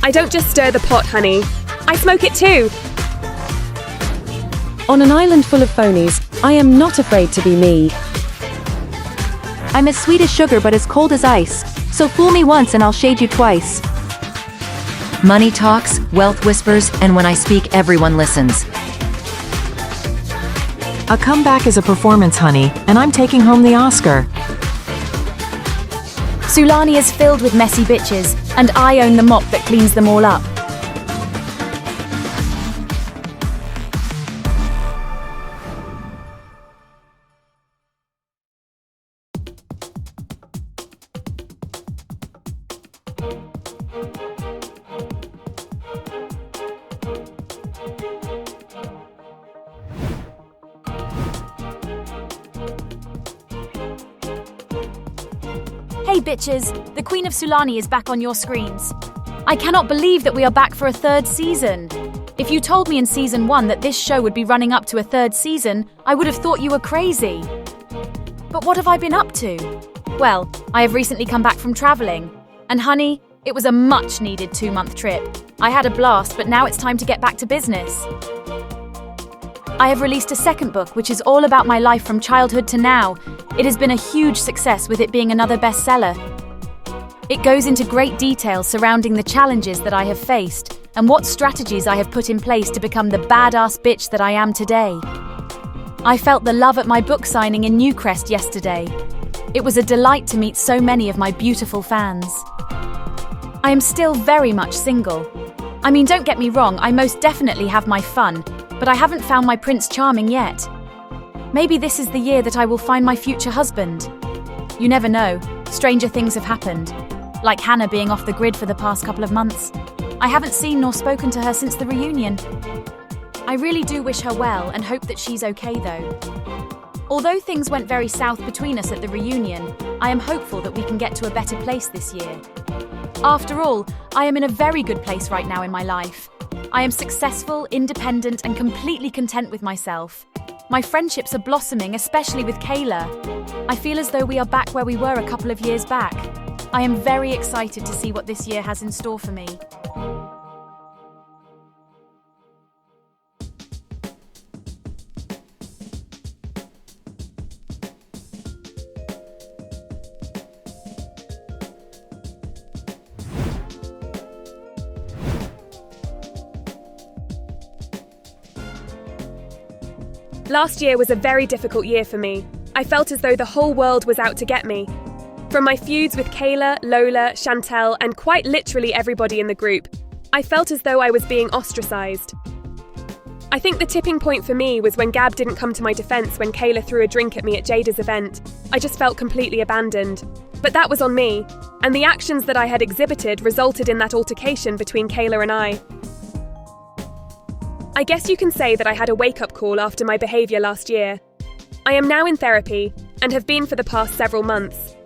I don't just stir the pot, honey. I smoke it too. On an island full of phonies, I am not afraid to be me. I'm as sweet as sugar but as cold as ice. So fool me once and I'll shade you twice. Money talks, wealth whispers, and when I speak, everyone listens. A comeback is a performance, honey, and I'm taking home the Oscar. Sulani is filled with messy bitches, and I own the mop that cleans them all up. Hey bitches, the Queen of Sulani is back on your screens. I cannot believe that we are back for a third season. If you told me in season 1 that this show would be running up to a third season, I would have thought you were crazy. But what have I been up to? Well, I have recently come back from traveling. And honey, it was a much needed 2-month trip. I had a blast, but now it's time to get back to business. I have released a second book, which is all about my life from childhood to now. It has been a huge success, with it being another bestseller. It goes into great detail surrounding the challenges that I have faced and what strategies I have put in place to become the badass bitch that I am today. I felt the love at my book signing in Newcrest yesterday. It was a delight to meet so many of my beautiful fans. I am still very much single. I mean, don't get me wrong, I most definitely have my fun, but I haven't found my Prince Charming yet. Maybe this is the year that I will find my future husband. You never know, stranger things have happened. Like Hannah being off the grid for the past couple of months. I haven't seen nor spoken to her since the reunion. I really do wish her well and hope that she's okay though. Although things went very south between us at the reunion, I am hopeful that we can get to a better place this year. After all, I am in a very good place right now in my life. I am successful, independent, and completely content with myself. My friendships are blossoming, especially with Kayla. I feel as though we are back where we were a couple of years back. I am very excited to see what this year has in store for me. Last year was a very difficult year for me. I felt as though the whole world was out to get me. From my feuds with Kayla, Lola, Chantel, and quite literally everybody in the group, I felt as though I was being ostracized. I think the tipping point for me was when Gab didn't come to my defense when Kayla threw a drink at me at Jada's event. I just felt completely abandoned. But that was on me, and the actions that I had exhibited resulted in that altercation between Kayla and I. I guess you can say that I had a wake-up call after my behaviour last year. I am now in therapy, and have been for the past several months.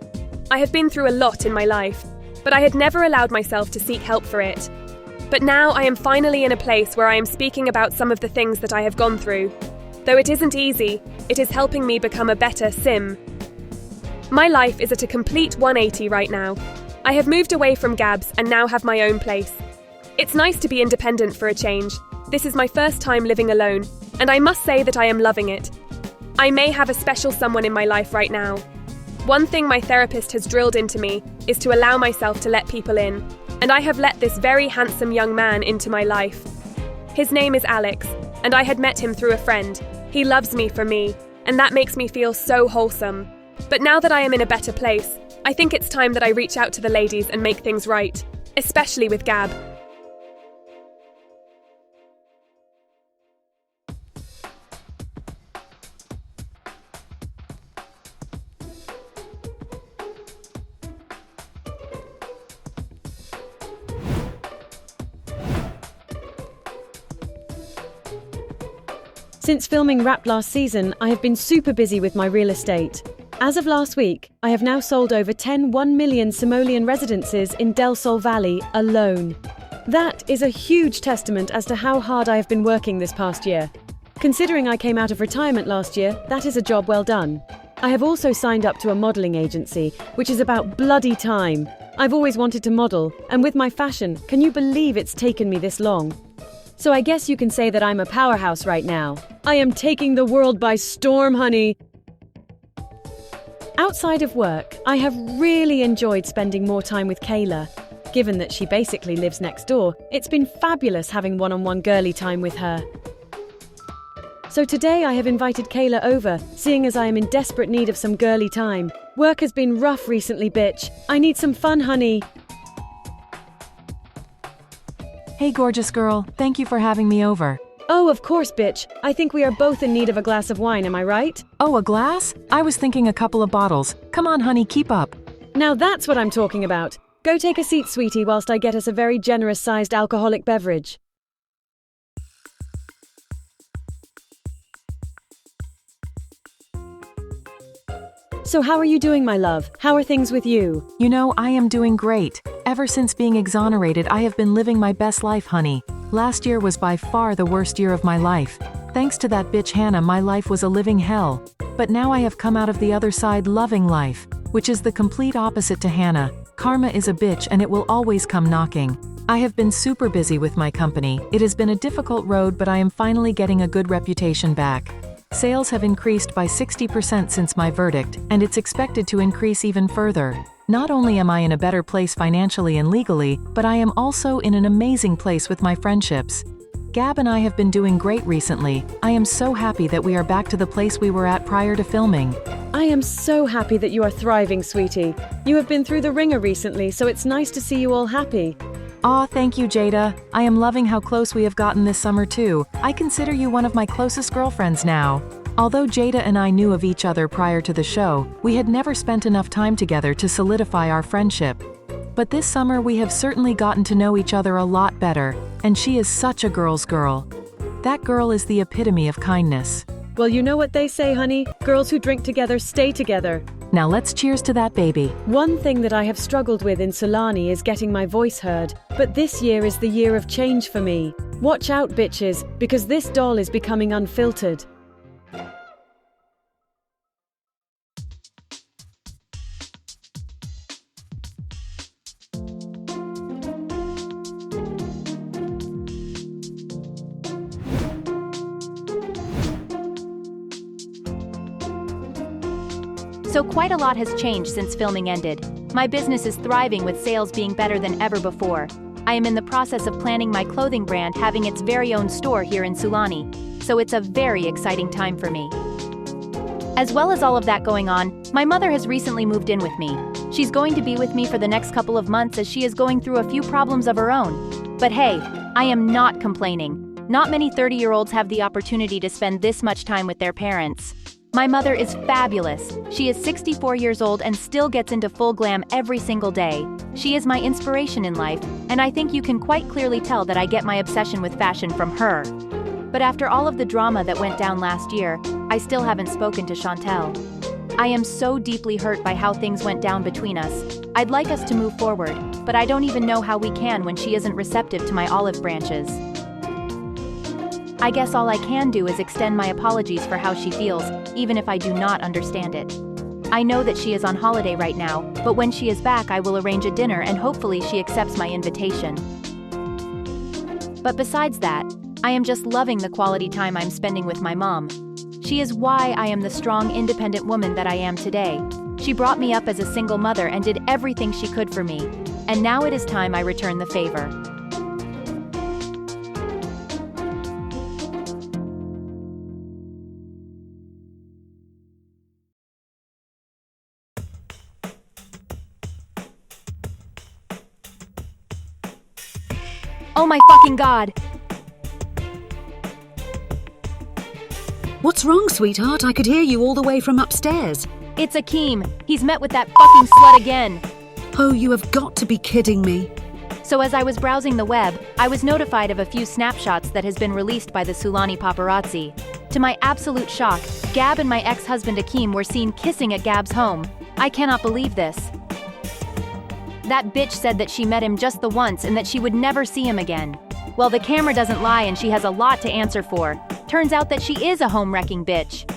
I have been through a lot in my life, but I had never allowed myself to seek help for it. But now I am finally in a place where I am speaking about some of the things that I have gone through. Though it isn't easy, it is helping me become a better Sim. My life is at a complete 180 right now. I have moved away from Gabs and now have my own place. It's nice to be independent for a change. This is my first time living alone, and I must say that I am loving it. I may have a special someone in my life right now. One thing my therapist has drilled into me is to allow myself to let people in, and I have let this very handsome young man into my life. His name is Alex, and I had met him through a friend. He loves me for me, and that makes me feel so wholesome. But now that I am in a better place, I think it's time that I reach out to the ladies and make things right, especially with Gab. Since filming Wrapped last season, I have been super busy with my real estate. As of last week, I have now sold over 1 million simoleon residences in Del Sol Valley alone. That is a huge testament as to how hard I have been working this past year. Considering I came out of retirement last year, that is a job well done. I have also signed up to a modelling agency, which is about bloody time. I've always wanted to model, and with my fashion, can you believe it's taken me this long? So I guess you can say that I'm a powerhouse right now. I am taking the world by storm, honey. Outside of work, I have really enjoyed spending more time with Kayla. Given that she basically lives next door, it's been fabulous having one-on-one girly time with her. So today I have invited Kayla over, seeing as I am in desperate need of some girly time. Work has been rough recently, bitch. I need some fun, honey. Hey, gorgeous girl, thank you for having me over. Oh, of course, bitch. I think we are both in need of a glass of wine, am I right? Oh, a glass? I was thinking a couple of bottles. Come on, honey, keep up. Now that's what I'm talking about. Go take a seat, sweetie, whilst I get us a very generous-sized alcoholic beverage. So how are you doing, my love? How are things with you? You know, I am doing great. Ever since being exonerated, I have been living my best life, honey. Last year was by far the worst year of my life. Thanks to that bitch Hannah, my life was a living hell. But now I have come out of the other side loving life, which is the complete opposite to Hannah. Karma is a bitch and it will always come knocking. I have been super busy with my company. It has been a difficult road, but I am finally getting a good reputation back. Sales have increased by 60% since my verdict, and it's expected to increase even further. Not only am I in a better place financially and legally, but I am also in an amazing place with my friendships. Gab and I have been doing great recently. I am so happy that we are back to the place we were at prior to filming. I am so happy that you are thriving, sweetie. You have been through the ringer recently, so it's nice to see you all happy. Aw, thank you, Jada. I am loving how close we have gotten this summer too. I consider you one of my closest girlfriends now. Although Jada and I knew of each other prior to the show, we had never spent enough time together to solidify our friendship. But this summer we have certainly gotten to know each other a lot better, and she is such a girl's girl. That girl is the epitome of kindness. Well, you know what they say, honey. Girls who drink together stay together. Now let's cheers to that, baby. One thing that I have struggled with in Sulani is getting my voice heard, but this year is the year of change for me. Watch out, bitches, because this doll is becoming unfiltered. So quite a lot has changed since filming ended. My business is thriving with sales being better than ever before. I am in the process of planning my clothing brand having its very own store here in Sulani, so it's a very exciting time for me. As well as all of that going on, my mother has recently moved in with me. She's going to be with me for the next couple of months as she is going through a few problems of her own. But hey, I am not complaining. Not many 30-year-olds have the opportunity to spend this much time with their parents. My mother is fabulous. She is 64 years old and still gets into full glam every single day. She is my inspiration in life, and I think you can quite clearly tell that I get my obsession with fashion from her. But after all of the drama that went down last year, I still haven't spoken to Chantel. I am so deeply hurt by how things went down between us. I'd like us to move forward, but I don't even know how we can when she isn't receptive to my olive branches. I guess all I can do is extend my apologies for how she feels, even if I do not understand it. I know that she is on holiday right now, but when she is back I will arrange a dinner and hopefully she accepts my invitation. But besides that, I am just loving the quality time I'm spending with my mom. She is why I am the strong, independent woman that I am today. She brought me up as a single mother and did everything she could for me, and now it is time I return the favor. Oh my fucking god! What's wrong, sweetheart? I could hear you all the way from upstairs. It's Akeem. He's met with that fucking slut again. Oh, you have got to be kidding me. So as I was browsing the web, I was notified of a few snapshots that has been released by the Sulani paparazzi. To my absolute shock, Gab and my ex-husband Akeem were seen kissing at Gab's home. I cannot believe this. That bitch said that she met him just the once and that she would never see him again. Well, the camera doesn't lie and she has a lot to answer for. Turns out that she is a home-wrecking bitch.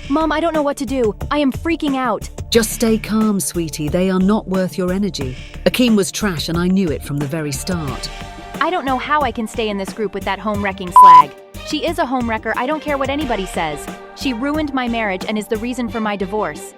Mom, I don't know what to do. I am freaking out. Just stay calm, sweetie. They are not worth your energy. Akeem was trash and I knew it from the very start. I don't know how I can stay in this group with that home-wrecking slag. She is a home wrecker, I don't care what anybody says. She ruined my marriage and is the reason for my divorce.